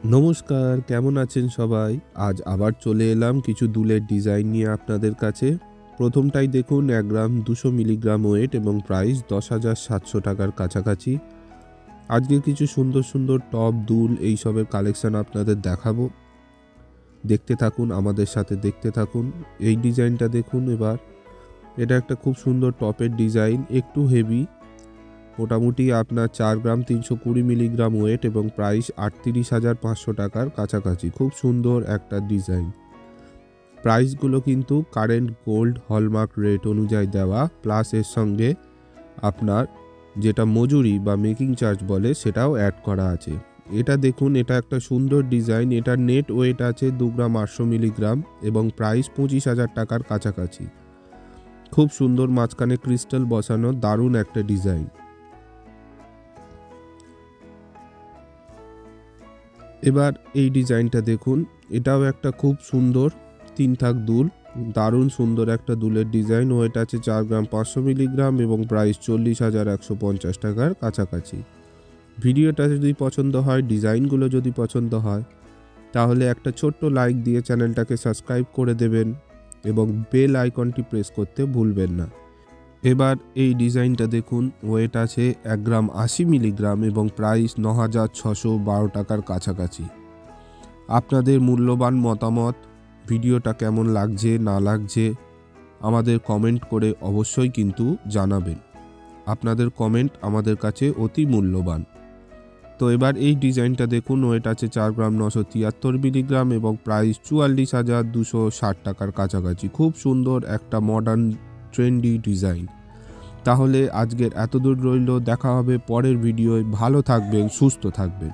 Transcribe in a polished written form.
নমস্কার, কেমন আছেন সবাই? আজ আবার চলে এলাম কিছু দুলের ডিজাইন নিয়ে আপনাদের কাছে। প্রথমটাই দেখুন ১ গ্রাম ২০০ মিলিগ্রাম ওয়েট এবং প্রাইস ১০,৭০০ টাকার কাছাকাছি। আজকে কিছু সুন্দর সুন্দর টপ, দুল এইসবের কালেকশন আপনাদের দেখাবো। দেখতে থাকুন, আমাদের সাথে দেখতে থাকুন। এই ডিজাইনটা দেখুন এবার। এটা একটা খুব সুন্দর টপের ডিজাইন, একটু হেভি। মোটামুটি আপনার ৪ গ্রাম ৩২০ মিলিগ্রাম ওয়েট এবং প্রাইস ৩৮,৫০০ টাকার কাছাকাছি। খুব সুন্দর একটা ডিজাইন। প্রাইসগুলো কিন্তু কারেন্ট গোল্ড হলমার্ক রেট অনুযায়ী দেওয়া, প্লাস এর সঙ্গে আপনার যেটা মজুরি বা মেকিং চার্জ বলে সেটাও অ্যাড করা আছে। এটা দেখুন, এটা একটা সুন্দর ডিজাইন। এটার নেট ওয়েট আছে ২ গ্রাম ৮০০ মিলিগ্রাম এবং প্রাইস ২৫,০০০ টাকার কাছাকাছি। খুব সুন্দর মাঝখানে ক্রিস্টাল বসানো, দারুণ একটা ডিজাইন। এবার এই ডিজাইনটা দেখুন, এটাও একটা খুব সুন্দর ৩ থাক দুল, দারুণ সুন্দর একটা দুলের ডিজাইন। ওয়েট আছে ৪ গ্রাম ৫০০ মিলিগ্রাম এবং প্রাইস ৪০,১৫০ টাকার কাছাকাছি। ভিডিওটা যদি পছন্দ হয়, ডিজাইনগুলো যদি পছন্দ হয়, তাহলে একটা ছোট্ট লাইক দিয়ে চ্যানেলটাকে সাবস্ক্রাইব করে দেবেন এবং বেল আইকনটি প্রেস করতে ভুলবেন না। এবার এই ডিজাইনটা দেখুন, ওয়েট আছে ১ গ্রাম ৮০ মিলিগ্রাম এবং প্রাইস ৯,৬১২ টাকার কাছাকাছি। আপনাদের মূল্যবান মতামত, ভিডিওটা কেমন লাগছে না লাগছে আমাদের কমেন্ট করে অবশ্যই কিন্তু জানাবেন। আপনাদের কমেন্ট আমাদের কাছে অতি মূল্যবান। তো এবার এই ডিজাইনটা দেখুন, ওয়েট আছে ৪ গ্রাম ৯৭৩ মিলিগ্রাম এবং প্রাইস ৪৪,২৬০ টাকার কাছাকাছি। খুব সুন্দর একটা মডার্ন ট্রেন্ডি ডিজাইন। তাহলে আজকের এতদূর রইল, দেখা হবে পরের ভিডিওয়। ভালো থাকবেন, সুস্থ থাকবেন।